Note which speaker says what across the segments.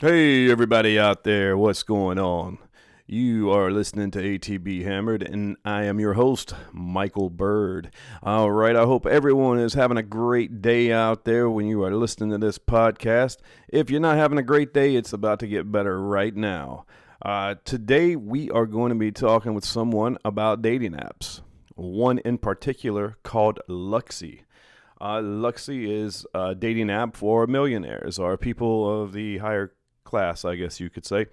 Speaker 1: Hey, everybody out there, what's going on? You are listening to ATB Hammered, and I am your host, Michael Bird. All right, I hope everyone is having a great day out there when you are listening to this podcast. If you're not having a great day, it's about to get better right now. Today, we are going to be talking with someone about dating apps, one in particular called Luxy. Luxy is a dating app for millionaires or people of the higher class, I guess you could say.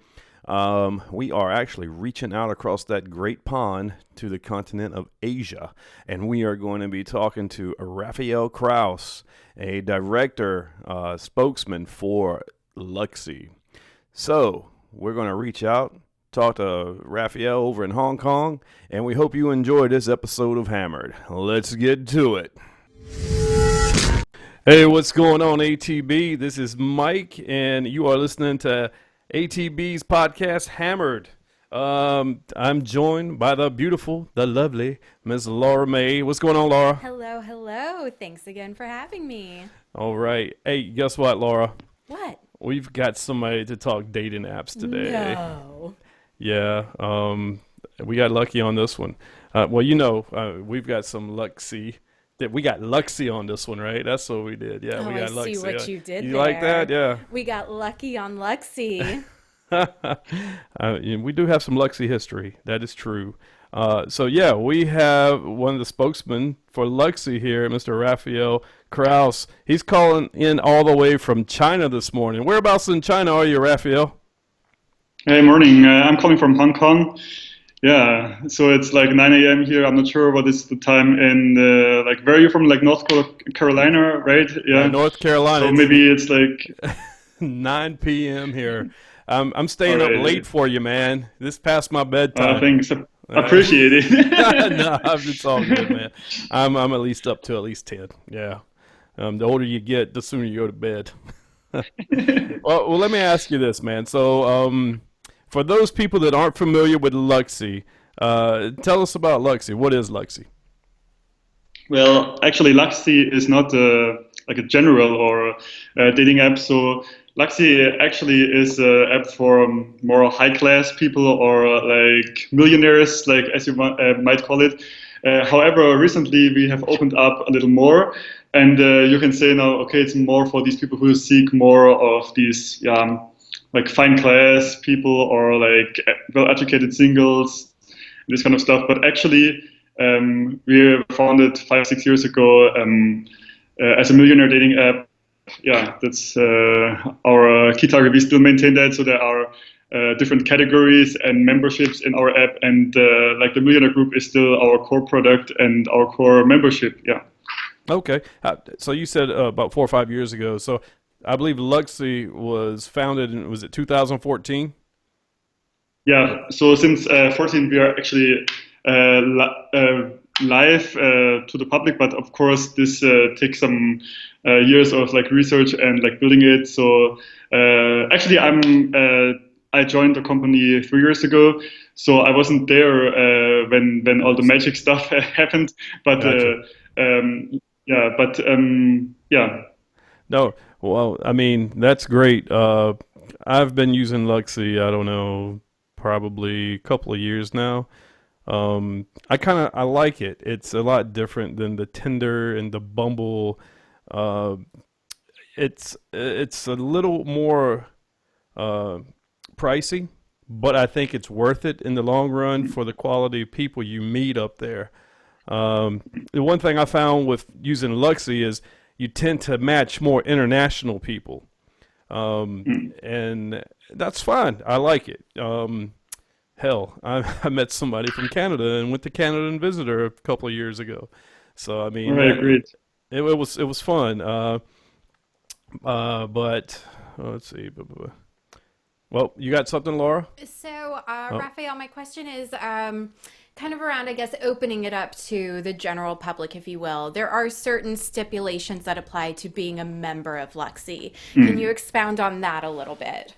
Speaker 1: We are actually reaching out across that great pond to the continent of Asia, and we are going to be talking to Raffael Krause, a director, spokesman for Luxy. So we're going to reach out, talk to Raphael over in Hong Kong, and we hope you enjoy this episode of Hammered. Let's get to it. Hey, what's going on, ATB? This is Mike, and you are listening to ATB's podcast, Hammered. I'm joined by the beautiful, the lovely Miss Laura May. What's going on, Laura?
Speaker 2: Hello, hello. Thanks again for having me.
Speaker 1: All right. Hey, guess what, Laura?
Speaker 2: What?
Speaker 1: We've got somebody to talk dating apps today.
Speaker 2: No.
Speaker 1: Yeah, we got lucky on this one. We've got some Luxy. We got Luxy on this one, right? That's what we did. Yeah,
Speaker 2: Oh,
Speaker 1: we got
Speaker 2: I
Speaker 1: Luxy.
Speaker 2: see what you did
Speaker 1: You
Speaker 2: there.
Speaker 1: like that? Yeah.
Speaker 2: We got lucky on Luxy.
Speaker 1: We do have some Luxy history. That is true. We have one of the spokesmen for Luxy here, Mr. Raffael Krause. He's calling in all the way from China this morning. Whereabouts in China are you, Raffael?
Speaker 3: Hey, morning. I'm calling from Hong Kong. Yeah, so it's like 9 a.m. here. I'm not sure what is the time in where are you from? Like North Carolina, right? Yeah.
Speaker 1: North Carolina.
Speaker 3: So maybe it's like
Speaker 1: 9 p.m. here. I'm staying
Speaker 3: All right.
Speaker 1: up late for you, man. This past my bedtime.
Speaker 3: thanks. Appreciate it.
Speaker 1: No, it's all good, man. I'm at least up to at least 10. Yeah. The older you get, the sooner you go to bed. Well, let me ask you this, man. So, for those people that aren't familiar with Luxy, tell us about Luxy. What is Luxy?
Speaker 3: Well, actually, Luxy is not like a general or a dating app. So Luxy actually is an app for more high-class people or like millionaires, like as you might call it. However, recently we have opened up a little more, and you can say now, okay, it's more for these people who seek more of these, like fine class people or like well-educated singles, this kind of stuff. But actually, we founded 5-6 years ago as a millionaire dating app. Yeah, that's our key target. We still maintain that, so there are different categories and memberships in our app, and like the millionaire group is still our core product and our core membership. Yeah.
Speaker 1: Okay. So you said about 4 or 5 years ago. So I believe Luxy was founded in, was it 2014?
Speaker 3: Yeah, so since 14 we are actually live to the public, but of course this takes some years of like research and like building it. So actually I joined the company 3 years ago, so I wasn't there when all the magic stuff happened, but
Speaker 1: Gotcha.
Speaker 3: yeah.
Speaker 1: No, well, I mean, that's great. I've been using Luxy, I don't know, probably a couple of years now. I like it. It's a lot different than the Tinder and the Bumble. It's a little more pricey, but I think it's worth it in the long run for the quality of people you meet up there. The one thing I found with using Luxy is you tend to match more international people, and that's fine. I like it. Hell, I met somebody from Canada and went to Canada and visited her a couple of years ago. So I mean,
Speaker 3: Right, great.
Speaker 1: it was fun. But let's see. Well, you got something, Laura?
Speaker 2: So, Raphael, my question is kind of around, I guess, opening it up to the general public, if you will. There are certain stipulations that apply to being a member of Luxy. Can you expound on that a little bit?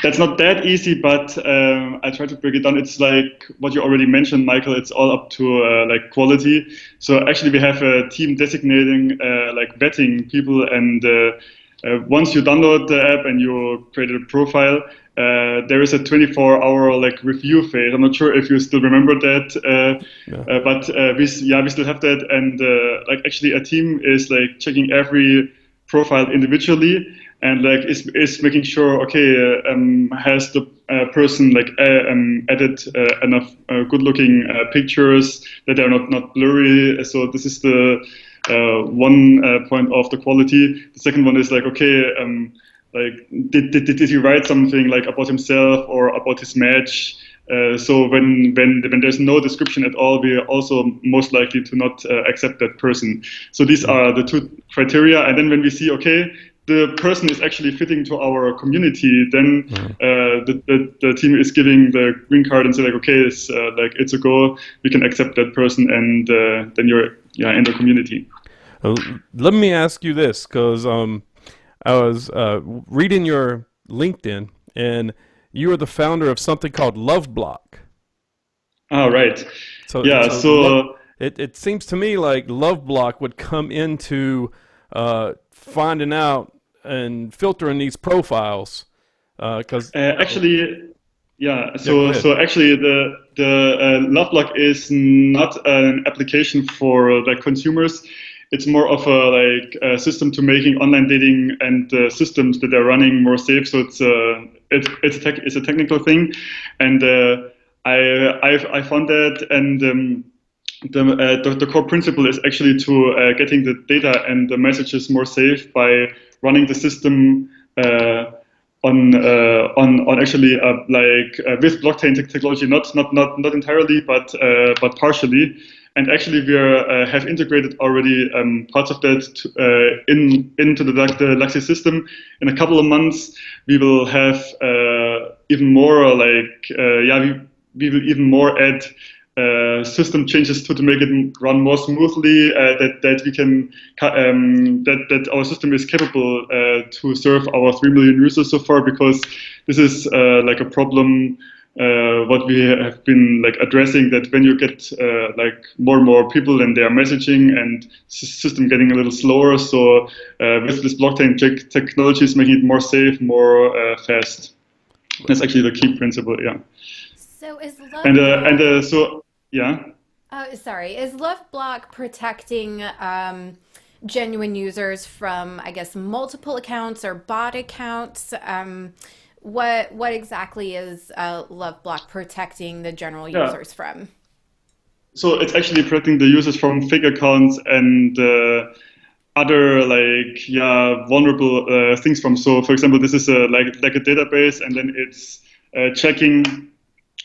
Speaker 3: That's not that easy, but I try to break it down. It's like what you already mentioned, Michael. It's all up to like quality. So actually, we have a team designating like vetting people, and once you download the app and you create a profile, there is a 24-hour like review phase. I'm not sure if you still remember that, but we still have that. And like actually, a team is like checking every profile individually and like is making sure, okay, has the person like added enough good-looking pictures that they are not blurry. So this is the one point of the quality. The second one is like, okay, like did he write something like about himself or about his match? So when there's no description at all, we are also most likely to not accept that person. So these are the two criteria. And then when we see, okay, the person is actually fitting to our community, then the team is giving the green card and say like, okay, it's a go. We can accept that person, and then you're in the community.
Speaker 1: Let me ask you this, because I was reading your LinkedIn, and you are the founder of something called LoveBlock.
Speaker 3: Oh, right.
Speaker 1: So it seems to me like LoveBlock would come into finding out and filtering these profiles. Because
Speaker 3: actually, So actually, the LoveBlock is not an application for like consumers. It's more of a system to making online dating and systems that are running more safe. So it's a technical thing, and I found that, and the core principle is actually to getting the data and the messages more safe by running the system on actually with blockchain technology, not entirely, but partially. And actually, we have integrated already parts of that into the Luxy system. In a couple of months, we will have even more we will even more add system changes to make it run more smoothly. That we can that our system is capable to serve our 3 million users so far, because this is like a problem. What we have been like addressing, that when you get like more and more people and they are messaging and system getting a little slower, so with this blockchain technology is making it more safe, more fast. That's actually the key principle, yeah.
Speaker 2: So is is LoveBlock protecting genuine users from, I guess, multiple accounts or bot accounts? What exactly is LoveBlock protecting the general users from?
Speaker 3: So it's actually protecting the users from fake accounts and other vulnerable things from. So for example, this is like a database, and then it's checking,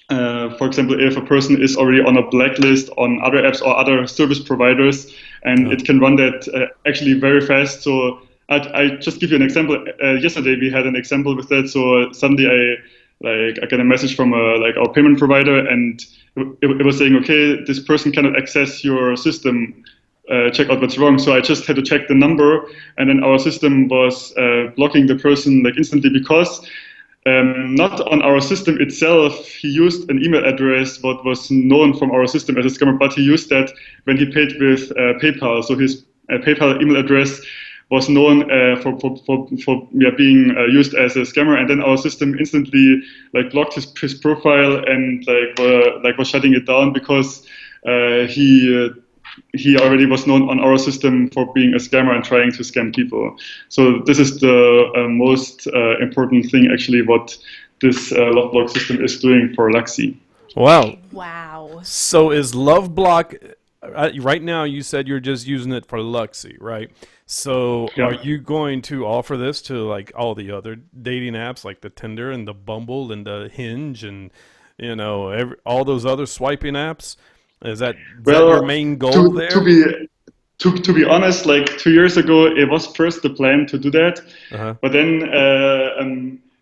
Speaker 3: for example, if a person is already on a blacklist on other apps or other service providers, and it can run that actually very fast. So I just give you an example. Yesterday we had an example with that. So suddenly I get a message from our payment provider, and it was saying, okay, this person cannot access your system. Check out what's wrong. So I just had to check the number, and then our system was blocking the person like instantly, because not on our system itself, he used an email address what was known from our system as a scammer, but he used that when he paid with PayPal. So his PayPal email address was known for being used as a scammer, and then our system instantly like blocked his profile and was shutting it down, because he already was known on our system for being a scammer and trying to scam people. So this is the most important thing, actually, what this LoveBlock system is doing for Luxy.
Speaker 2: Wow.
Speaker 1: So is LoveBlock, right now you said you're just using it for Luxy, right? So are you going to offer this to like all the other dating apps, like the Tinder and the Bumble and the Hinge and all those other swiping apps? Is that your main goal there?
Speaker 3: To be honest, like 2 years ago, it was first the plan to do that, but then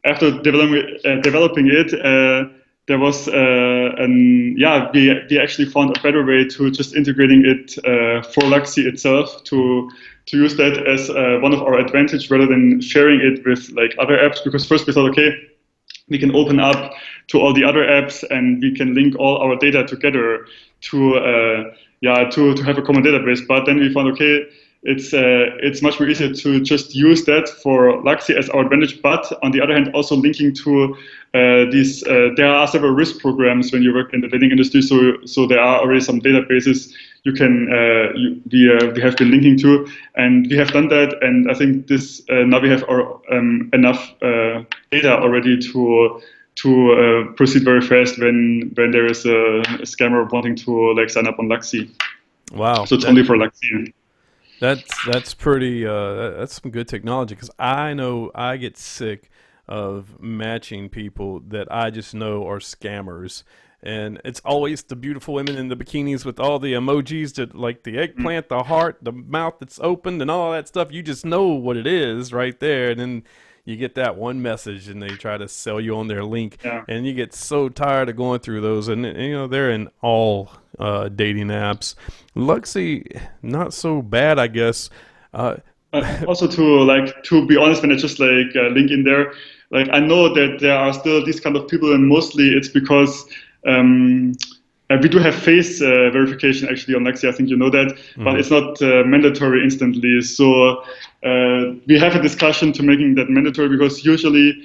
Speaker 3: after developing it, there was we actually found a better way to just integrating it for Luxy itself to use that as one of our advantage rather than sharing it with like other apps. Because first we thought, okay, we can open up to all the other apps and we can link all our data together to have a common database. But then we found, okay, it's much more easier to just use that for Luxy as our advantage. But on the other hand, also linking to these, there are several risk programs when you work in the dating industry. So there are already some databases you can we have been linking to, and we have done that. And I think this now we have enough data already to proceed very fast when there is a scammer wanting to like sign up on Luxy.
Speaker 1: Wow!
Speaker 3: So it's only for Luxy.
Speaker 1: That's pretty. That's some good technology, because I know I get sick of matching people that I just know are scammers, and it's always the beautiful women in the bikinis with all the emojis, that like the eggplant, the heart, the mouth that's opened, and all that stuff. You just know what it is right there, and then you get that one message, and they try to sell you on their link, and you get so tired of going through those, and they're in all dating apps. Luxy, not so bad, I guess.
Speaker 3: Also, to be honest, when I just link in there, like I know that there are still these kind of people, and mostly it's because we do have face verification actually on Luxy. I think you know that, but it's not mandatory instantly. So we have a discussion to making that mandatory, because usually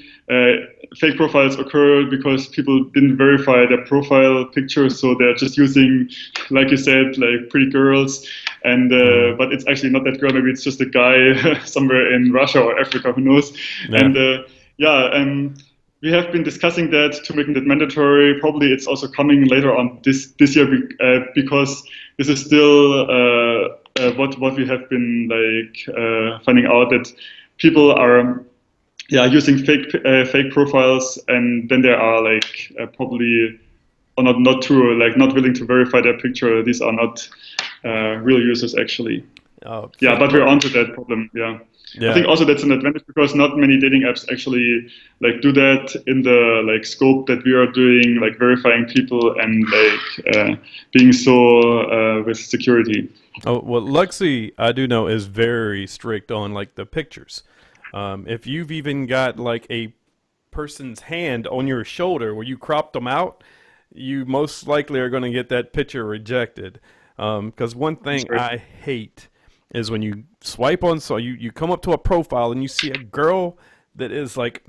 Speaker 3: fake profiles occur because people didn't verify their profile picture, so they're just using, like you said, like pretty girls, and but it's actually not that girl. Maybe it's just a guy somewhere in Russia or Africa, who knows? Yeah. And we have been discussing that to making that mandatory. Probably it's also coming later on this year, because this is still what we have been like finding out, that people are using fake profiles, and then there are like probably or not true, like not willing to verify their picture. These are not real users actually.
Speaker 1: Oh,
Speaker 3: but we're onto that problem. Yeah. I think also that's an advantage, because not many dating apps actually like do that in the like scope that we are doing, like verifying people and like being so with security.
Speaker 1: Oh, well, Luxy, I do know, is very strict on like the pictures. If you've even got like a person's hand on your shoulder where you cropped them out, you most likely are going to get that picture rejected. Because one thing I hate is when you swipe on, so you come up to a profile and you see a girl that is like,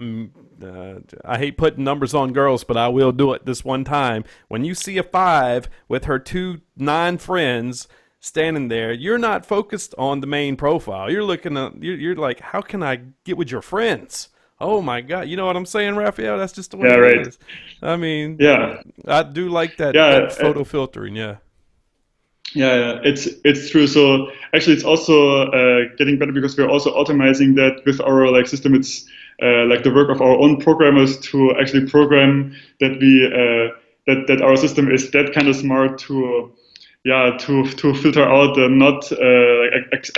Speaker 1: I hate putting numbers on girls, but I will do it this one time. When you see a 5 with her 2 9 friends standing there, you're not focused on the main profile. You're looking at, you're like, how can I get with your friends? Oh my God. You know what I'm saying, Raphael? That's just the way it is. I mean, I do like that photo filtering. Yeah,
Speaker 3: it's true. So actually, it's also getting better, because we're also automating that with our like system. It's like the work of our own programmers to actually program that we that our system is that kind of smart to filter out the not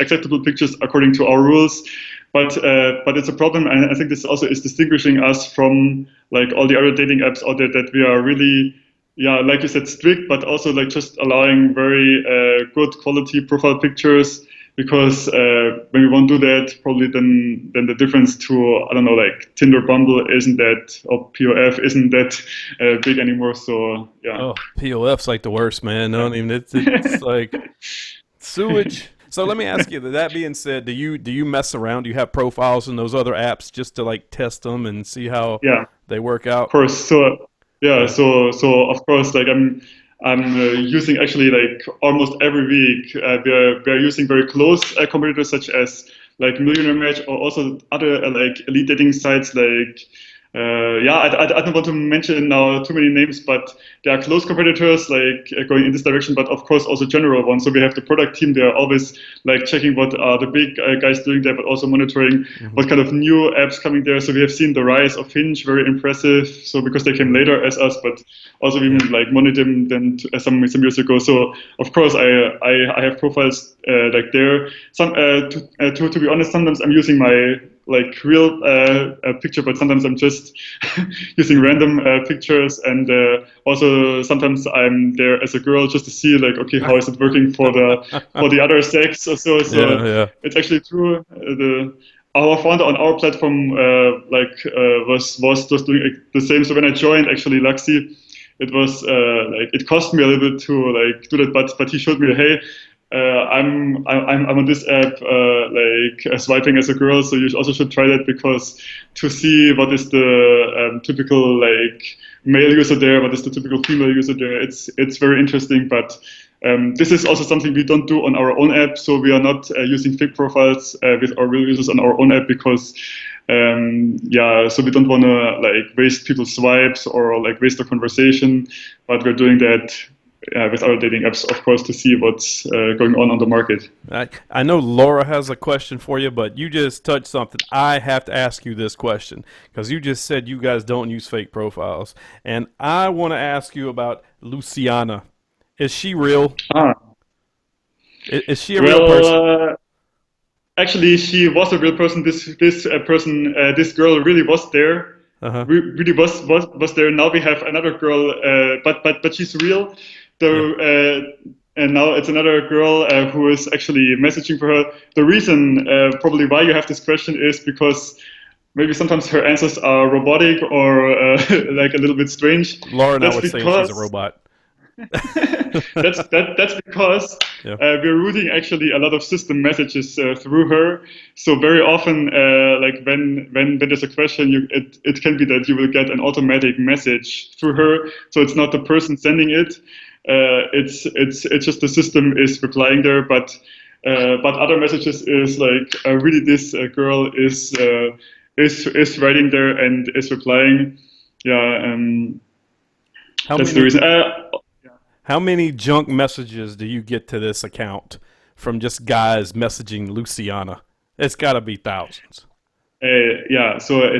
Speaker 3: acceptable pictures according to our rules. But it's a problem, and I think this also is distinguishing us from like all the other dating apps out there, that we are really, like you said, strict, but also like just allowing very good quality profile pictures, because when we won't do that, probably then the difference to, I don't know, like Tinder, Bumble isn't that, or POF isn't that big anymore. So yeah.
Speaker 1: Oh, POF's like the worst, man. No, even it's like sewage. So let me ask you, that being said, do you mess around? Do you have profiles in those other apps just to like test them and see how they work out?
Speaker 3: Of course. So so of course, like I'm using actually like almost every week. We're using very close competitors such as like Millionaire Match, or also other like elite dating sites like. I don't want to mention now too many names, but there are close competitors like going in this direction, but of course also general ones. So we have the product team. They are always like checking what are the big guys doing there, but also monitoring what kind of new apps coming there. So we have seen the rise of Hinge, very impressive. So because they came later as us, but also we like monitored them some years ago. So of course I have profiles like there. Some to be honest, sometimes I'm using my like real picture, but sometimes I'm just using random pictures, and also sometimes I'm there as a girl just to see like, okay, how is it working for the other sex or so. It's actually true. Our founder on our platform was just doing the same. So when I joined actually Luxy, it was like it cost me a little bit to like do that, but he showed me, hey, I'm on this app swiping as a girl, so you also should try that, because to see what is the typical male user there, what is the typical female user there, it's very interesting. But this is also something we don't do on our own app, so we are not using fake profiles with our real users on our own app, because so we don't want to waste people's swipes or waste the conversation, but we're doing that with our dating apps, of course, to see what's going on the market.
Speaker 1: I know Laura has a question for you, but you just touched something. I have to ask you this question, because you just said you guys don't use fake profiles. And I want to ask you about Luciana. Is she real? Is she a real person?
Speaker 3: Actually, she was a real person. This girl really was there. Really was there. Now we have another girl, but she's real. And now it's another girl who is actually messaging for her. The reason probably why you have this question is because maybe sometimes her answers are robotic or a little bit strange.
Speaker 1: Laura and I would say she's a robot.
Speaker 3: That's because we're routing actually a lot of system messages through her. So very often, when there's a question, it can be that you will get an automatic message through her. So it's not the person sending it. It's just the system is replying there. But other messages is really this girl is writing there and is replying. That's the reason.
Speaker 1: How many junk messages do you get to this account from just guys messaging Luciana? It's got to be thousands.
Speaker 3: So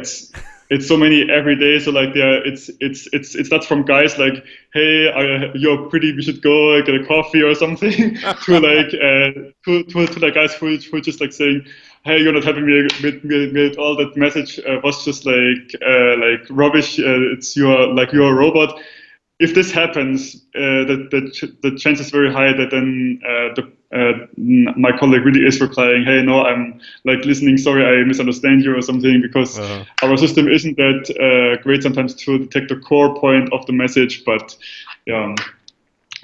Speaker 3: it's so many every day. So it's not from guys like, hey, you're pretty, we should go get a coffee or something, to guys who just saying, hey, you're not having me with all that message was just rubbish. You're a robot. If this happens, the chance is very high that then my colleague really is replying, hey, no, I'm listening, sorry, I misunderstand you or something, because our system isn't that great sometimes to detect the core point of the message, but we're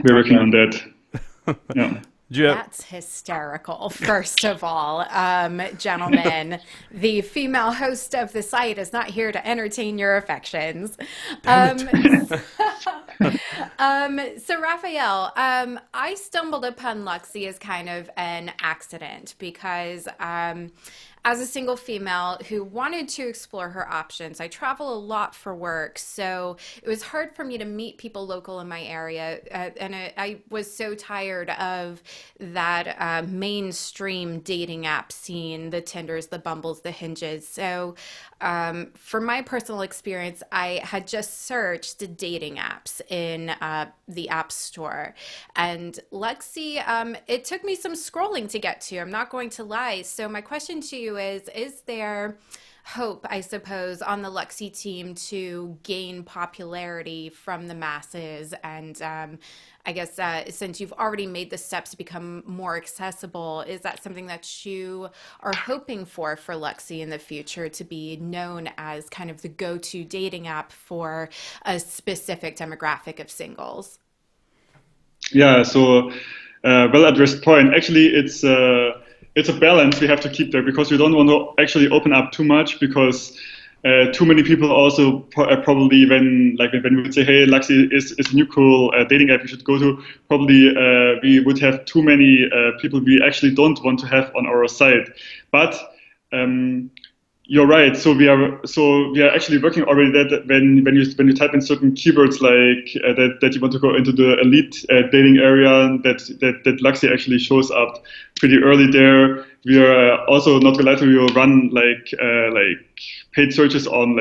Speaker 3: working on that.
Speaker 2: That's hysterical, first of all. Gentlemen, the female host of the site is not here to entertain your affections. So Raphael, I stumbled upon Luxy as kind of an accident, because as a single female who wanted to explore her options, I travel a lot for work, so it was hard for me to meet people local in my area, and I was so tired of that mainstream dating app scene, the Tinders, the Bumbles, the Hinges. So for my personal experience, I had just searched dating apps in the App Store, and Luxy, it took me some scrolling to get to, I'm not going to lie. So my question to you is there hope, I suppose, on the Luxy team to gain popularity from the masses? And I guess since you've already made the steps to become more accessible, is that something that you are hoping for Luxy in the future, to be known as kind of the go-to dating app for a specific demographic of singles?
Speaker 3: Yeah, so well-addressed point. Actually, it's a balance we have to keep there, because we don't want to actually open up too much, because too many people also probably when we would say, hey, Luxy is a new cool dating app you should go to, probably we would have too many people we actually don't want to have on our site. But you're right. So we are actually working already that when you type in certain keywords that you want to go into the elite dating area, that Luxy actually shows up pretty early there. We are also not allowed to run paid searches on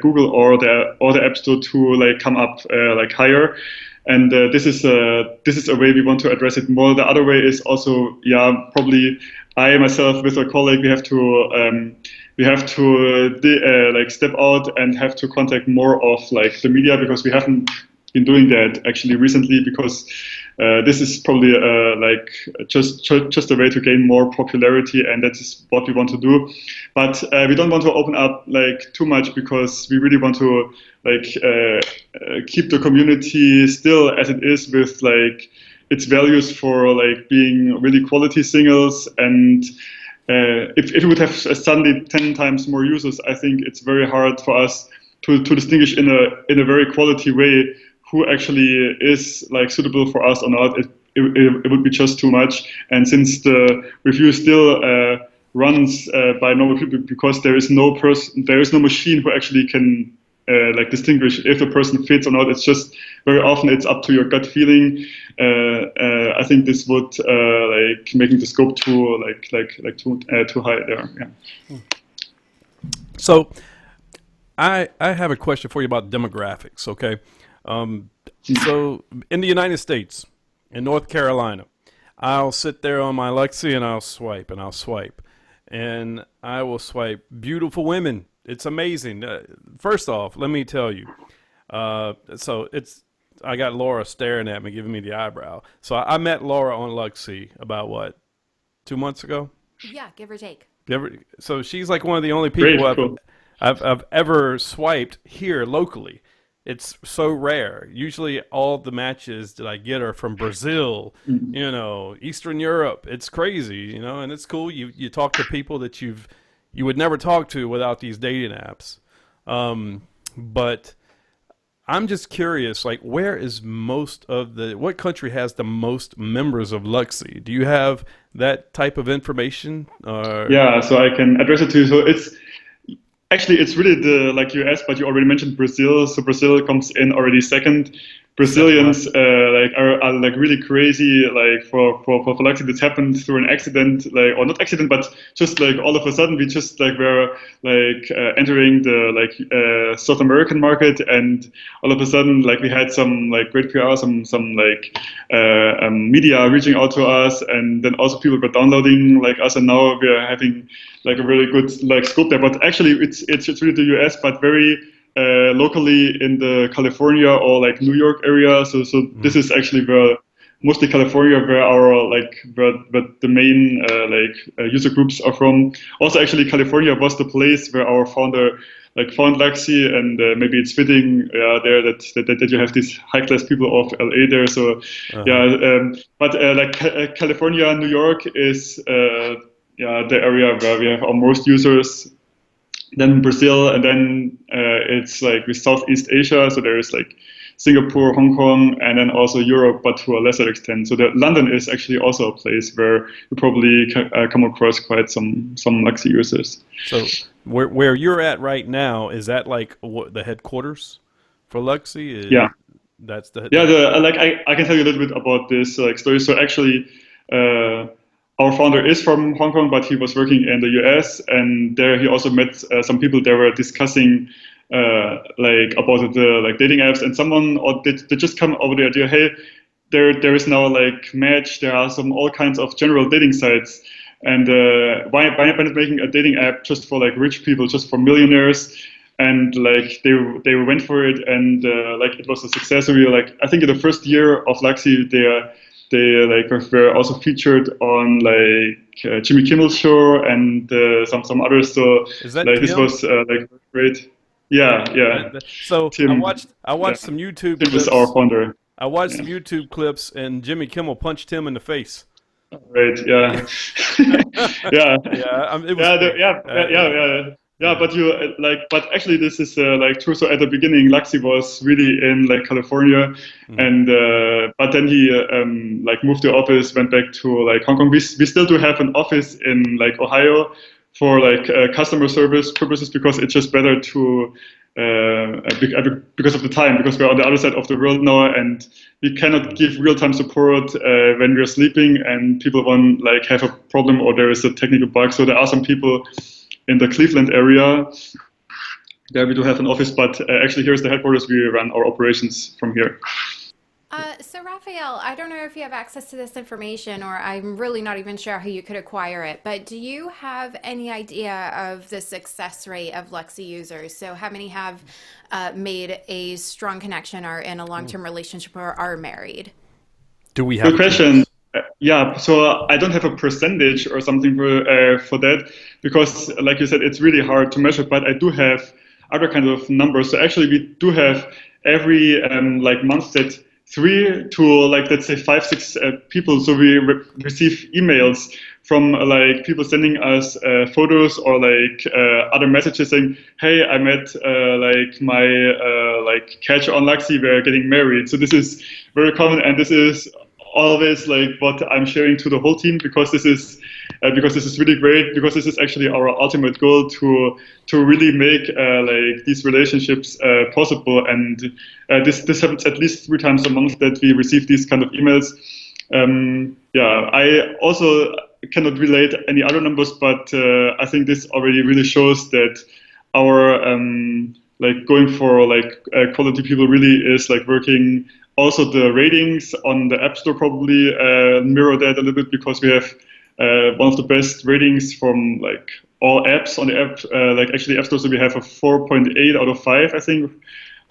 Speaker 3: Google or the App Store to come up higher. And this is a way we want to address it more. The other way is also probably I myself with a colleague we have to step out and have to contact more of the media, because we haven't been doing that actually recently, because this is probably just a way to gain more popularity, and that is what we want to do. But we don't want to open up too much, because we really want to keep the community still as it is, with its values for like being really quality singles, and if it would have suddenly 10 times more users, I think it's very hard for us to distinguish in a very quality way who actually is like suitable for us or not. It would be just too much. And since the review still runs by normal people, because there is no machine who actually can like distinguish if the person fits or not. It's just very often it's up to your gut feeling. I think this would like making the scope too too high there. Yeah.
Speaker 1: So I have a question for you about demographics. Okay, so in the United States, in North Carolina, I'll sit there on my Luxy and I'll swipe and I'll swipe, and I will swipe beautiful women. It's amazing. First off, let me tell you. I got Laura staring at me, giving me the eyebrow. So I met Laura on Luxy about what, 2 months ago?
Speaker 2: Yeah, give or take.
Speaker 1: So she's like one of the only people
Speaker 3: Cool.
Speaker 1: I've ever swiped here locally. It's so rare. Usually all the matches that I get are from Brazil, Eastern Europe. It's crazy, and it's cool. You talk to people that you would never talk to without these dating apps. But I'm just curious, like, where is what country has the most members of Luxy? Do you have that type of information?
Speaker 3: Yeah, so I can address it to you. So it's really like US, but you already mentioned Brazil. So Brazil comes in already second. Brazilians are like really crazy, like for Luxy. This happened through an accident, like, or not accident, but just like all of a sudden we just like were like entering the South American market, and all of a sudden like we had some like great PR, some like media reaching out to us, and then also people were downloading like us, and now we are having like a really good like scope there. But actually it's really the US, but very locally in the California or like New York area. So this is actually mostly California, where the main user groups are from. Also, actually, California was the place where our founder like found Luxy, and maybe it's fitting there that you have these high class people of LA there. So but California, New York is the area where we have our most users. Then Brazil, and then it's like with Southeast Asia. So there is like Singapore, Hong Kong, and then also Europe, but to a lesser extent. So London is actually also a place where you probably come across quite some Luxy users.
Speaker 1: So where you're at right now, is that like the headquarters for Luxy?
Speaker 3: Yeah,
Speaker 1: that's the
Speaker 3: I can tell you a little bit about this story. So actually. Our founder is from Hong Kong, but he was working in the US, and there he also met some people that were discussing about the dating apps, and someone they just come over the idea, hey, there is now like Match, there are all kinds of general dating sites, and why not making a dating app just for like rich people, just for millionaires? And like they went for it, and like it was a success. So I think in the first year of Luxy, they were also featured on like Jimmy Kimmel's show and some others. So
Speaker 1: is that
Speaker 3: like Tim? This was like great. Yeah.
Speaker 1: So
Speaker 3: Tim,
Speaker 1: I watched some YouTube clips.
Speaker 3: Tim is our founder.
Speaker 1: I watched some YouTube clips, and Jimmy Kimmel punched him in the face.
Speaker 3: Right. Yeah. Yeah. Yeah, but but actually this is like true. So at the beginning, Luxy was really in like California, and but then he like moved the office, went back to like Hong Kong. We still do have an office in like Ohio for like customer service purposes, because it's just better to because of the time, because we're on the other side of the world now, and we cannot give real-time support when we're sleeping and people want like have a problem or there is a technical bug. So there are some people in the Cleveland area. There we do have an office, but actually here's the headquarters. We run our operations from here.
Speaker 2: So Raffael, I don't know if you have access to this information, or I'm really not even sure how you could acquire it, but do you have any idea of the success rate of Luxy users? So how many have made a strong connection, are in a long-term relationship, or are married?
Speaker 1: Do we have
Speaker 3: good question? Yeah, so I don't have a percentage or something for that, because like you said, it's really hard to measure, but I do have other kind of numbers. So actually we do have every like month that 3 to like, let's say 5, 6 people. So we receive emails from like people sending us photos or like other messages saying, hey, I met like my like catch on Luxy, we're getting married. So this is very common, and this is always like what I'm sharing to the whole team, because this is really great, because this is actually our ultimate goal to really make like these relationships possible. And this happens at least 3 times a month that we receive these kind of emails. Yeah, I also cannot relate any other numbers, but I think this already really shows that our like going for like quality people really is like working. Also, the ratings on the App Store probably mirror that a little bit, because we have one of the best ratings from like all apps on the app, like actually App Store. So we have a 4.8 out of 5, I think,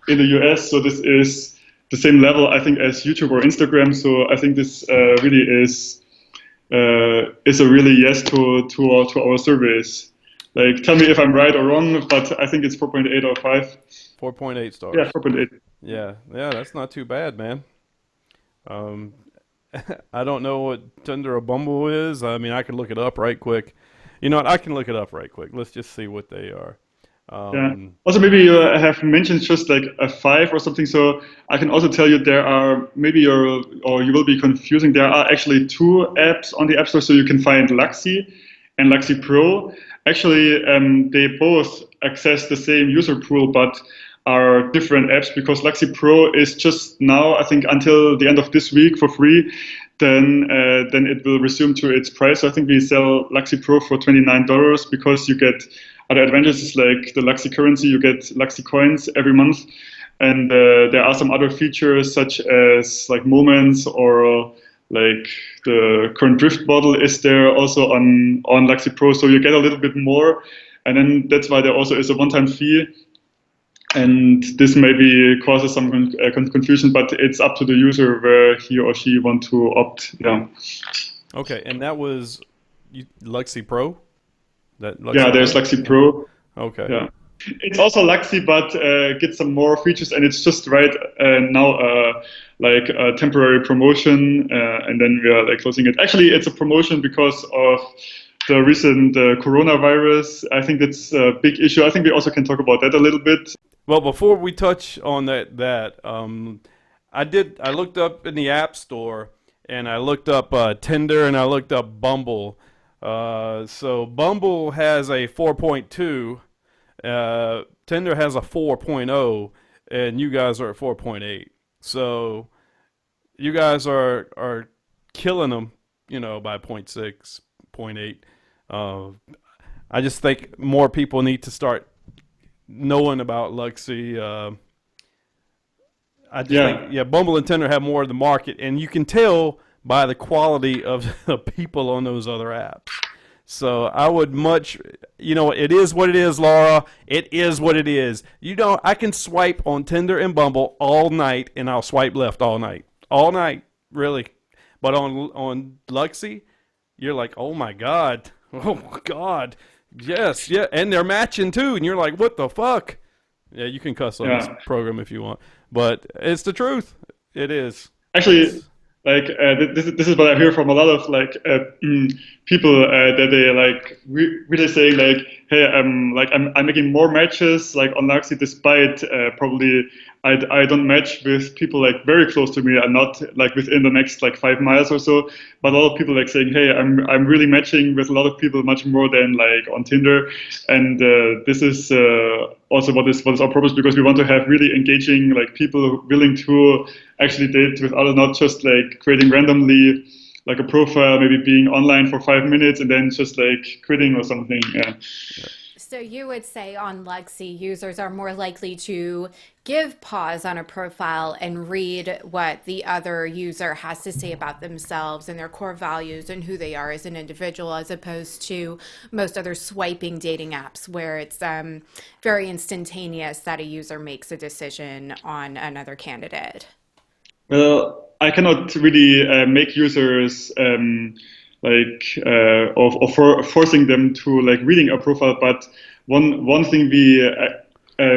Speaker 3: in the US. So this is the same level, I think, as YouTube or Instagram. So I think this really is a really yes to our surveys. Like, tell me if I'm right or wrong, but I think it's 4.8 out of 5.
Speaker 1: 4.8 stars.
Speaker 3: Yeah, 4.8.
Speaker 1: Yeah, that's not too bad, man. I don't know what Tinder or Bumble is. I mean, I can look it up right quick. You know what? I can look it up right quick. Let's just see what they are.
Speaker 3: Yeah. Also, maybe you have mentioned just like a 5 or something. So I can also tell you there are maybe you will be confusing. There are actually 2 apps on the App Store. So you can find Luxy and Luxy Pro. Actually, they both access the same user pool, but are different apps, because Luxy Pro is just now, I think, until the end of this week for free. Then it will resume to its price. So I think we sell Luxy Pro for $29, because you get other advantages like the Luxy currency, you get Luxy coins every month, and there are some other features such as like moments, or like the current drift bottle is there also on Luxy Pro. So you get a little bit more, and then that's why there also is a one-time fee. And this maybe causes some confusion, but it's up to the user where he or she want to opt. Yeah.
Speaker 1: Okay, and that was Luxy Pro?
Speaker 3: Yeah, there's Luxy Pro.
Speaker 1: Okay.
Speaker 3: Yeah. It's also Luxy, but gets some more features, and it's just right now like a temporary promotion, and then we are like closing it. Actually, it's a promotion because of the recent coronavirus. I think that's a big issue. I think we also can talk about that a little bit.
Speaker 1: Well, before we touch on that, I looked up in the App Store, and I looked up Tinder, and I looked up Bumble. So Bumble has a 4.2, Tinder has a 4.0, and you guys are at 4.8. So you guys are killing them, by 0.6, 0.8. I just think more people need to start knowing about Luxy. I just think Bumble and Tinder have more of the market, and you can tell by the quality of the people on those other apps. So I would it is what it is, Laura. It is what it is. I can swipe on Tinder and Bumble all night, and I'll swipe left all night, really. But on Luxy, you're like, oh my God, yes, yeah, and they're matching too, and you're like, what the fuck? Yeah, you can cuss on this program if you want, but it's the truth. It is.
Speaker 3: Actually, like this is what I hear from a lot of like people that they like really saying like, hey, I'm making more matches like on Luxy, despite probably I don't match with people like very close to me and not like within the next like 5 miles or so. But a lot of people like saying, hey, I'm really matching with a lot of people much more than like on Tinder, and this is also what is our purpose, because we want to have really engaging like people willing to actually date with others, not just like creating randomly like a profile, maybe being online for 5 minutes and then just like quitting or something. Yeah.
Speaker 2: So you would say on Luxy, users are more likely to give pause on a profile and read what the other user has to say about themselves and their core values and who they are as an individual, as opposed to most other swiping dating apps where it's very instantaneous that a user makes a decision on another candidate.
Speaker 3: Well, I cannot really make users forcing them to like reading a profile, but one thing we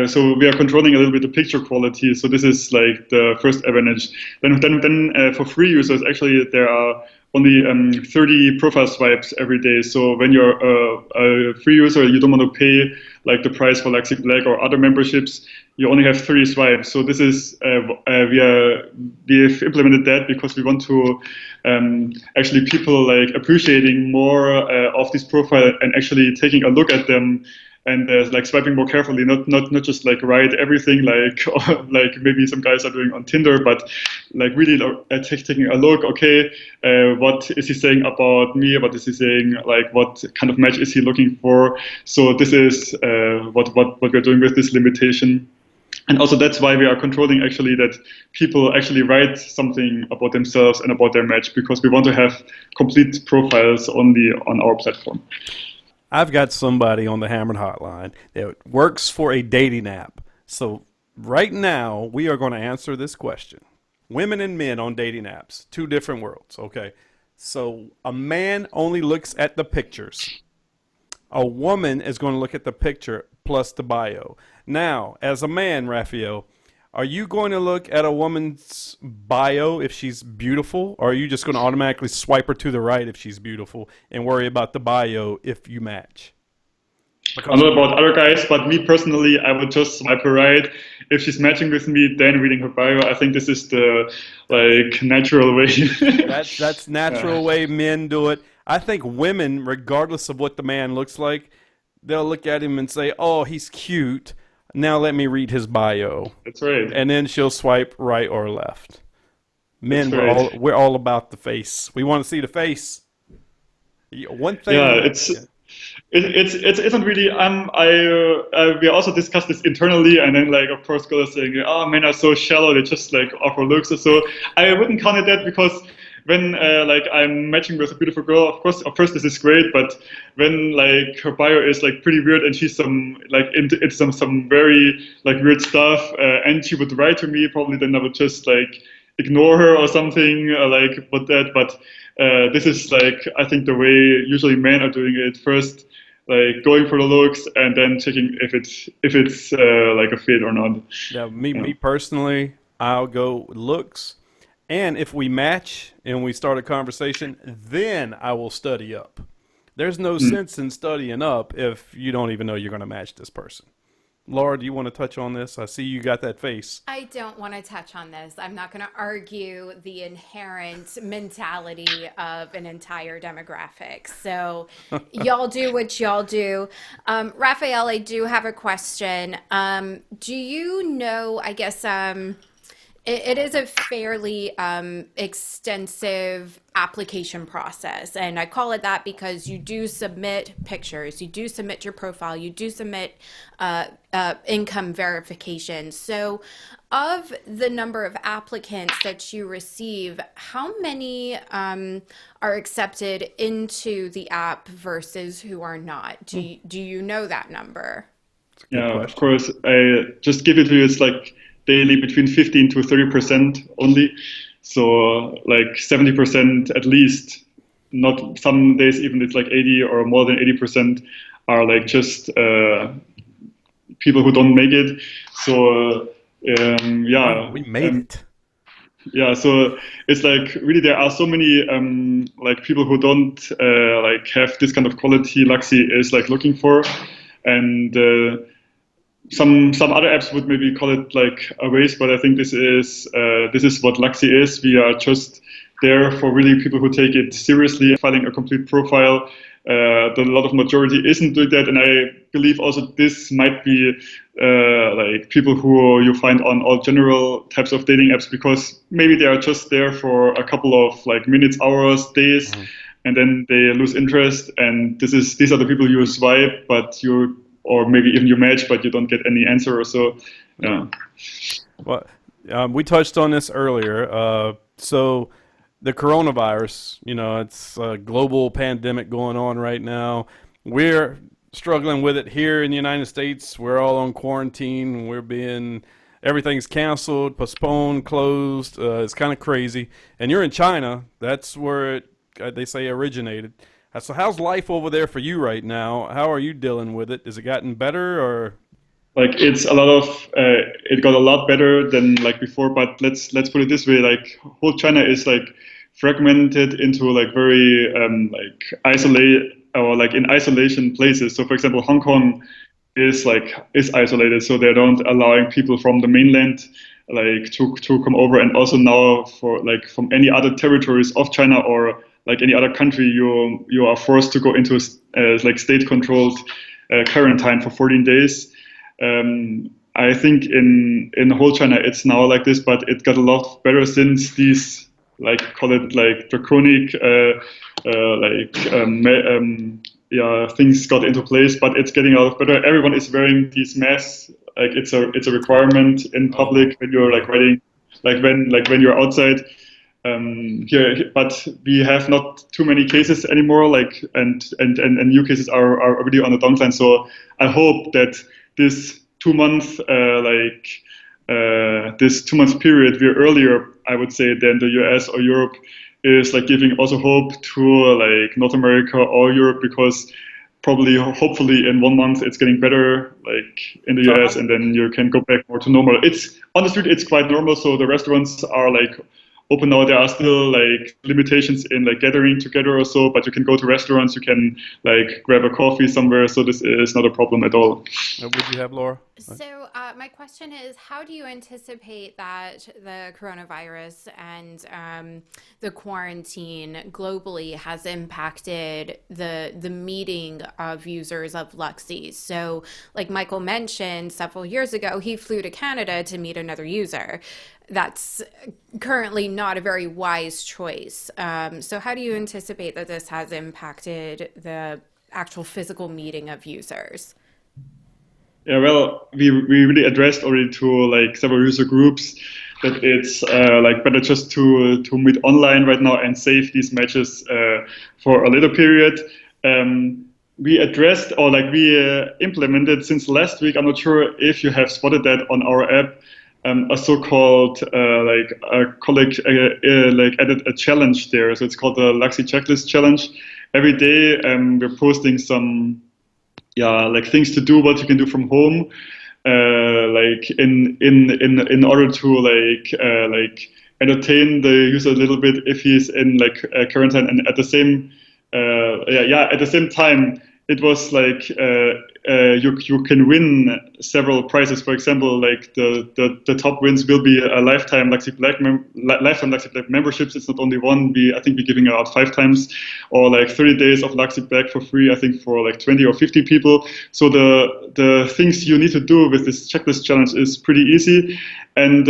Speaker 3: so we are controlling a little bit the picture quality. So this is like the first advantage. Then for free users, actually there are only 30 profile swipes every day. So when you're a free user, you don't want to pay like the price for Luxy Black or other memberships. You only have 30 swipes. So this is we have implemented that because we want to actually people like appreciating more of this profile and actually taking a look at them and like swiping more carefully, not just like write everything like like maybe some guys are doing on Tinder, but like really taking a look. Okay, what is he saying about me? What is he saying? Like what kind of match is he looking for? So this is what we're doing with this limitation. And also that's why we are controlling actually that people actually write something about themselves and about their match, because we want to have complete profiles only on our platform.
Speaker 1: I've got somebody on the Hammered Hotline that works for a dating app. So right now, we are going to answer this question. Women and men on dating apps, two different worlds, okay? So a man only looks at the pictures. A woman is going to look at the picture plus the bio. Now, as a man, Raffael, are you going to look at a woman's bio if she's beautiful, or are you just going to automatically swipe her to the right if she's beautiful and worry about the bio if you match?
Speaker 3: I don't know about other guys, but me personally, I would just swipe her right. If she's matching with me, then reading her bio. I think this is the like natural way.
Speaker 1: That's natural way men do it. I think women, regardless of what the man looks like, they'll look at him and say, "Oh, he's cute. Now let me read his bio."
Speaker 3: That's right.
Speaker 1: And then she'll swipe right or left. Men, we're all about the face. We want to see the face. One thing.
Speaker 3: Yeah, it isn't really. We also discussed this internally, and then like of course girls saying, "Oh, men are so shallow. They just like offer looks." So I wouldn't count it that, because when like I'm matching with a beautiful girl, of course this is great, but when like her bio is like pretty weird and she's some like into some very like weird stuff, and she would write to me, probably then I would just like ignore her or something like but that. But this is like I think the way usually men are doing it first, like going for the looks and then checking if it's like a fit or not.
Speaker 1: Yeah, me personally, I'll go looks. And if we match and we start a conversation, then I will study up. There's no sense in studying up if you don't even know you're going to match this person. Laura, do you want to touch on this? I see you got that face.
Speaker 2: I don't want to touch on this. I'm not going to argue the inherent mentality of an entire demographic. So y'all do what y'all do. Raffael, I do have a question. Do you know, I guess, it is a fairly extensive application process, and I call it that because you do submit pictures, you do submit your profile, you do submit income verification. So of the number of applicants that you receive, how many are accepted into the app versus who are not? Do you know that number?
Speaker 3: Yeah, of course. I just give it to you. It's like daily between 15 to 30% only. So like 70% at least, not some days even it's like 80 or more than 80% are like just people who don't make it. So yeah.
Speaker 1: We made it.
Speaker 3: Yeah, so it's like really there are so many like people who don't like have this kind of quality Luxy is like looking for, and some other apps would maybe call it like a race, but I think this is what Luxy is. We are just there for really people who take it seriously, filing a complete profile. A lot of majority isn't doing that, and I believe also this might be like people who you find on all general types of dating apps, because maybe they are just there for a couple of like minutes, hours, days, and then they lose interest. And these are the people you swipe, but or maybe even you match, but you don't get any answer or so. Yeah.
Speaker 1: Well, we touched on this earlier. So the coronavirus, it's a global pandemic going on right now. We're struggling with it here in the United States. We're all on quarantine. Everything's canceled, postponed, closed. It's kind of crazy. And you're in China. That's where they say originated. So how's life over there for you right now? How are you dealing with it? Has it gotten better or?
Speaker 3: like it's a lot of it got a lot better than like before. But let's put it this way: like whole China is like fragmented into like very like isolate or like in isolation places. So for example, Hong Kong is isolated, so they don't allowing people from the mainland like to come over, and also now for like from any other territories of China or like any other country, you are forced to go into like state controlled quarantine for 14 days. I think in the whole China it's now like this, but it got a lot better since these like call it like draconic yeah, things got into place, but it's getting a lot better. Everyone is wearing these masks. Like it's a requirement in public when you're like riding, like when you're outside. Here, but we have not too many cases anymore. Like and new cases are already on the decline. So I hope that this 2 month this 2 month period we're earlier, I would say, than the US or Europe is like giving also hope to like North America or Europe, because probably hopefully in 1 month it's getting better like in the US, and then you can go back more to normal. It's on the street, it's quite normal, so the restaurants are like open now. There are still like limitations in like gathering together or so, but you can go to restaurants, you can like grab a coffee somewhere, so this is not a problem at all.
Speaker 1: What would you have, Laura?
Speaker 2: So my question is, how do you anticipate that the coronavirus and the quarantine globally has impacted the meeting of users of Luxy? So like Michael mentioned, several years ago, he flew to Canada to meet another user. That's currently not a very wise choice. So how do you anticipate that this has impacted the actual physical meeting of users?
Speaker 3: Yeah, well, we really addressed already to like several user groups that it's like better just to meet online right now and save these matches for a later period. We addressed, or like we implemented since last week, I'm not sure if you have spotted that on our app, a so-called like a colleague like added a challenge there. So it's called the Luxy checklist challenge. Every day we're posting some like things to do, what you can do from home, like in order to like entertain the user a little bit if he's in like quarantine. And at the same at the same time, it was like you can win several prizes. For example, like the top wins will be a lifetime Luxy Black memberships. It's not only one. I think we're giving out 5 times, or like 30 days of Luxy Black for free. I think for like 20 or 50 people. So the things you need to do with this checklist challenge is pretty easy, and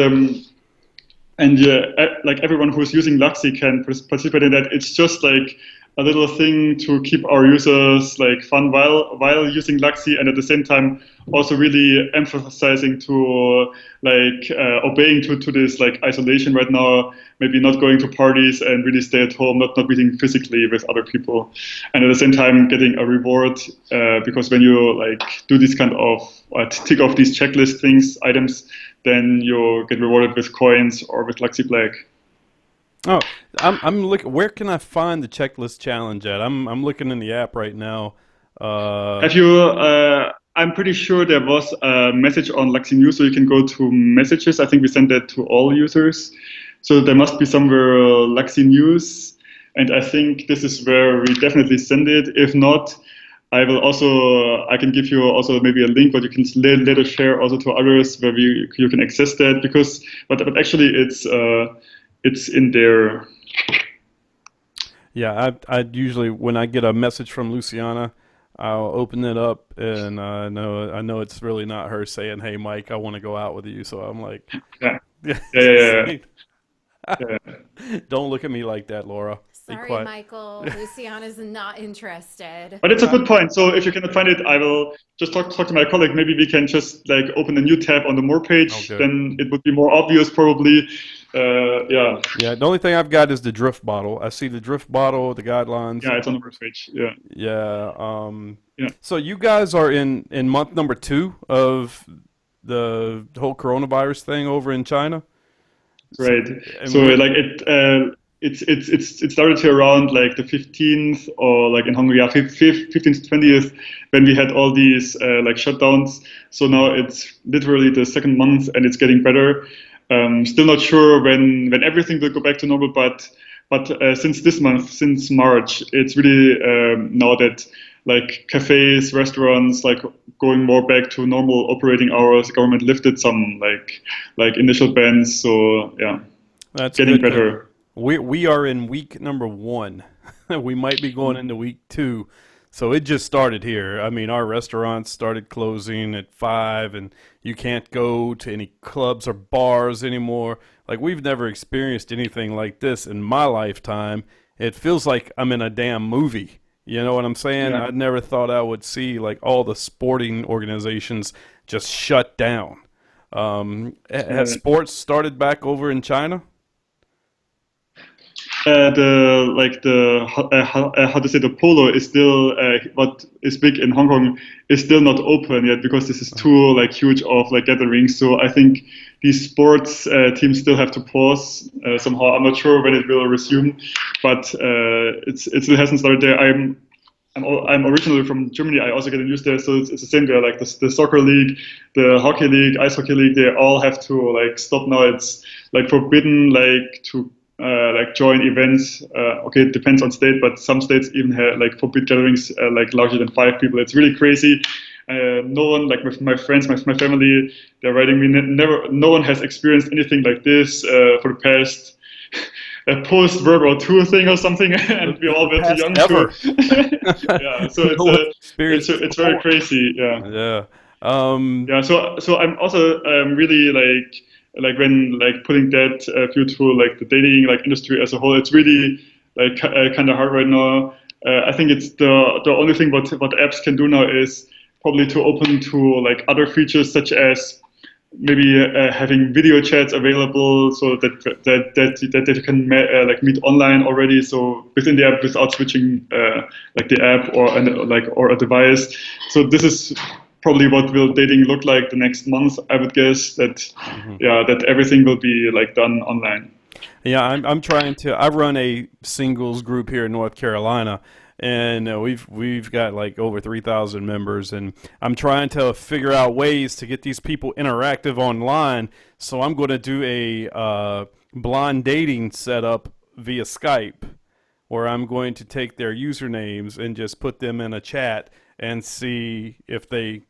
Speaker 3: like everyone who's using Luxy can participate in that. It's just like a little thing to keep our users like fun while using Luxy, and at the same time also really emphasizing to like obeying to this like isolation right now, maybe not going to parties and really stay at home, not meeting physically with other people, and at the same time getting a reward because when you like do this kind of tick off these checklist items, then you get rewarded with coins or with Luxy Black.
Speaker 1: Oh, I'm looking. Where can I find the checklist challenge at? I'm looking in the app right now.
Speaker 3: Have you? I'm pretty sure there was a message on Luxy News, so you can go to messages. I think we sent that to all users, so there must be somewhere Luxy News, and I think this is where we definitely send it. If not, I can give you also maybe a link, but you can later share also to others where you can access that, because but actually it's in there.
Speaker 1: Yeah, I usually, when I get a message from Luciana, I'll open it up, and I know it's really not her saying, "Hey, Mike, I want to go out with you." So I'm like,
Speaker 3: yeah.
Speaker 1: Don't look at me like that, Laura.
Speaker 2: Sorry, Michael. Luciana's not interested.
Speaker 3: But it's a good point. So if you cannot find it, I will just talk to my colleague. Maybe we can just like open a new tab on the More page. Okay. Then it would be more obvious, probably.
Speaker 1: Yeah. The only thing I've got is the drift bottle. I see the drift bottle, the guidelines.
Speaker 3: Yeah, it's on the first page. Yeah.
Speaker 1: Yeah. So you guys are in month number 2 of the whole coronavirus thing over in China.
Speaker 3: Right. So like it. it started to around like the 15th, or like in Hungary, 15th, 20th, when we had all these like shutdowns. So now it's literally the second month, and it's getting better. Still not sure when everything will go back to normal, but since this month, since March, it's really now that like cafes, restaurants, like going more back to normal operating hours. The government lifted some like initial bans, so yeah,
Speaker 1: That's
Speaker 3: getting
Speaker 1: good.
Speaker 3: better.
Speaker 1: We are in week number 1. We might be going into week 2. So it just started here. I mean, our restaurants started closing at 5, and you can't go to any clubs or bars anymore. Like, we've never experienced anything like this in my lifetime. It feels like I'm in a damn movie. You know what I'm saying?
Speaker 3: Yeah.
Speaker 1: I never thought I would see like all the sporting organizations just shut down. Has sports started back over in China?
Speaker 3: How to say, the polo is still what is big in Hong Kong is still not open yet, because this is too like huge of like gatherings. So I think these sports teams still have to pause somehow. I'm not sure when it will resume, but it still hasn't started there. I'm originally from Germany. I also get used there, so it's the same there. Like the soccer league, the hockey league, ice hockey league, they all have to like stop now. It's like forbidden like to like join events. Okay, it depends on state, but some states even have like forbid gatherings like larger than 5 people. It's really crazy. No one, like my friends, my family, they're writing me. No one has experienced anything like this for the past. A post World War II thing or something, and we all were too young
Speaker 1: ever.
Speaker 3: Yeah, so it's very crazy. Yeah.
Speaker 1: Yeah.
Speaker 3: Yeah. So I'm also really like when like putting that view to like the dating like industry as a whole. It's really like kind of hard right now. I think it's the only thing what apps can do now is probably to open to like other features, such as maybe having video chats available, so that you can like meet online already, so within the app without switching like the app or a device. So this is probably what will dating look like the next month. I would guess that that everything will be like done online.
Speaker 1: Yeah, I'm trying to. I run a singles group here in North Carolina, and we've got like over 3,000 members, and I'm trying to figure out ways to get these people interactive online. So I'm going to do a blind dating setup via Skype, where I'm going to take their usernames and just put them in a chat and see if they,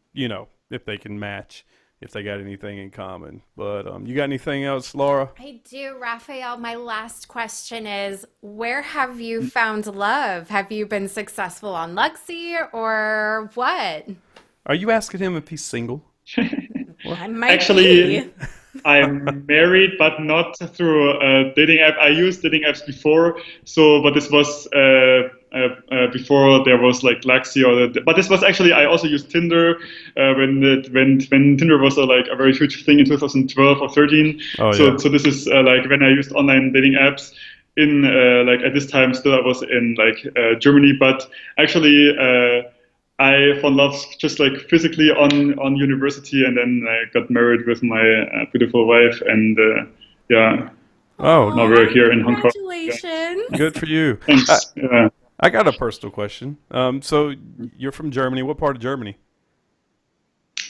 Speaker 1: if they can match, if they got anything in common. But you got anything else, Laura?
Speaker 2: I do, Raphael. My last question is, where have you found love? Have you been successful on Luxy, or what?
Speaker 1: Are you asking him if he's single?
Speaker 2: I might
Speaker 3: Actually,
Speaker 2: be.
Speaker 3: I'm married, but not through a dating app. I used dating apps before, but this was before there was like Luxy but this was actually, I also used Tinder when Tinder was like a very huge thing in 2012 or 13.
Speaker 1: Oh,
Speaker 3: so
Speaker 1: yeah.
Speaker 3: so this is like when I used online dating apps. In like at this time, still I was in like Germany, but actually. I found love just like physically on university, and then I got married with my beautiful wife, and yeah,
Speaker 1: Oh,
Speaker 3: now we're here in Hong Kong. Yeah.
Speaker 2: Congratulations.
Speaker 1: good for you.
Speaker 3: Thanks. Yeah.
Speaker 1: I got a personal question. So you're from Germany. What part of Germany?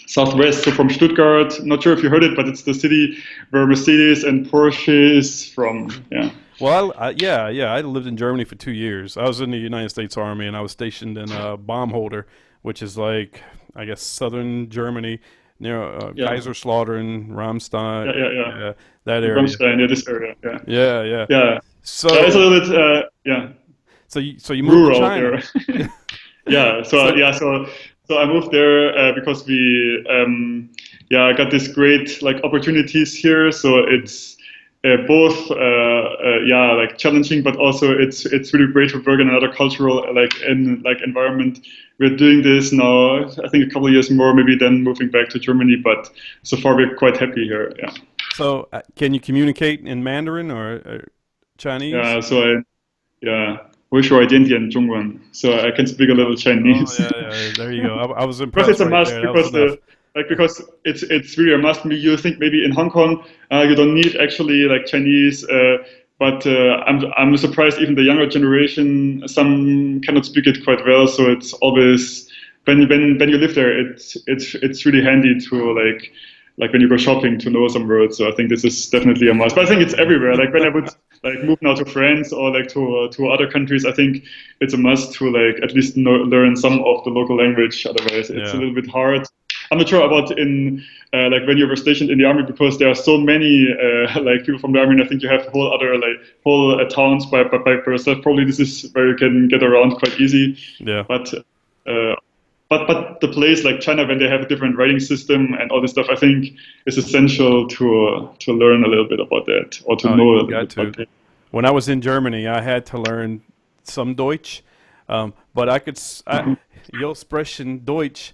Speaker 3: Southwest, so from Stuttgart. Not sure if you heard it, but it's the city where Mercedes and Porsche is from. Yeah.
Speaker 1: Well, yeah. I lived in Germany for 2 years. I was in the United States Army, and I was stationed in Baumholder, which is like, I guess, southern Germany, near
Speaker 3: Yeah.
Speaker 1: Kaiserslautern, Ramstein,
Speaker 3: Yeah.
Speaker 1: that area.
Speaker 3: Ramstein, yeah, this area. Yeah.
Speaker 1: Yeah.
Speaker 3: Yeah.
Speaker 1: So,
Speaker 3: It's a little bit, yeah,
Speaker 1: so you moved to
Speaker 3: rural
Speaker 1: China.
Speaker 3: there. Yeah. So I moved there because we I got this great like opportunities here. So it's both like challenging, but also it's really great to work in another cultural environment. We're doing this now, I think a couple of years more, maybe then moving back to Germany. But so far we're quite happy here. Yeah.
Speaker 1: So can you communicate in Mandarin or Chinese?
Speaker 3: Yeah. So I 我说一点点中文, so I can speak a little Chinese.
Speaker 1: Oh, yeah. There you go. I was
Speaker 3: Because
Speaker 1: impressed
Speaker 3: it's a
Speaker 1: right
Speaker 3: must,
Speaker 1: there. That was
Speaker 3: because
Speaker 1: enough.
Speaker 3: because it's really a must. You think maybe in Hong Kong you don't need actually like Chinese, but I'm surprised even the younger generation, some cannot speak it quite well. So it's always when you live there, it's really handy to like when you go shopping to know some words. So I think this is definitely a must. But I think it's everywhere. Like when I would like move now to France or like to other countries, I think it's a must to like at least learn some of the local language. Otherwise, it's a little bit hard. I'm not sure about in like when you were stationed in the army, because there are so many like people from the army, and I think you have whole other like whole towns by yourself. Probably this is where you can get around quite easy.
Speaker 1: Yeah.
Speaker 3: But the place like China, when they have a different writing system and all this stuff, I think is essential to learn a little bit about that, or to know a little bit about it.
Speaker 1: When I was in Germany, I had to learn some Deutsch, but I could "Jo sprechen Deutsch."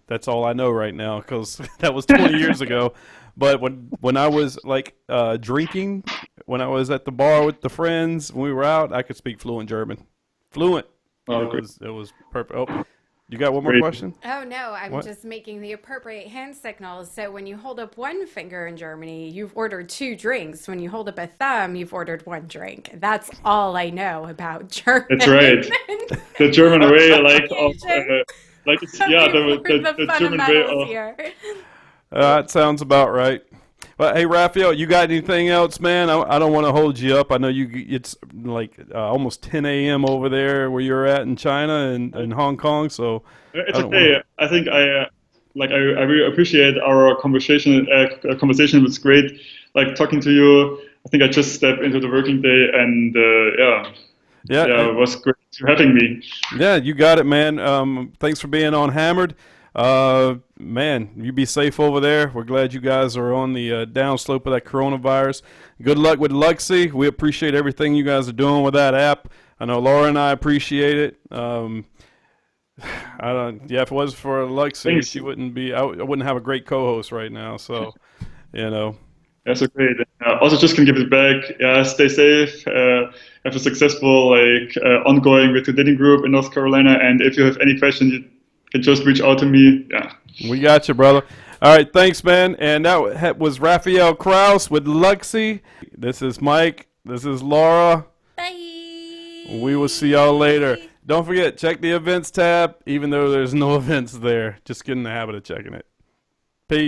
Speaker 1: That's all I know right now, because that was 20 years ago. But when I was like drinking, when I was at the bar with the friends, when we were out, I could speak fluent German. Fluent.
Speaker 3: Oh,
Speaker 1: it was perfect. Oh, you got one more question?
Speaker 2: Oh, no, I'm just making the appropriate hand signals. So when you hold up one finger in Germany, you've ordered 2 drinks. When you hold up a thumb, you've ordered 1 drink. That's all I know about German.
Speaker 3: That's right. The German way, like it's, the German way of.
Speaker 2: Here.
Speaker 1: That sounds about right. Well, hey, Raffael, you got anything else, man? I don't want to hold you up. I know it's like almost 10 a.m. over there where you're at in China and Hong Kong. So
Speaker 3: it's okay. I think I really appreciate our conversation. Conversation was great. Like talking to you. I think I just stepped into the working day, and it was great having me.
Speaker 1: Yeah, you got it, man. Thanks for being on Hammered. Man, you be safe over there. We're glad you guys are on the downslope of that coronavirus. Good luck with Luxy. We appreciate everything you guys are doing with that app. I know Laura and I appreciate it. If it wasn't for Luxy, she wouldn't be. I wouldn't have a great co-host right now. So,
Speaker 3: That's great. Also, just can give it back. Yeah, stay safe. Have a successful ongoing with the dating group in North Carolina. And if you have any questions, you can just reach out to me. Yeah.
Speaker 1: We got you, brother. All right, thanks, man. And that was Raffael Krause with Luxy. This is Mike. This is Laura.
Speaker 2: Bye.
Speaker 1: We will see y'all later. Don't forget, check the events tab, even though there's no events there. Just get in the habit of checking it.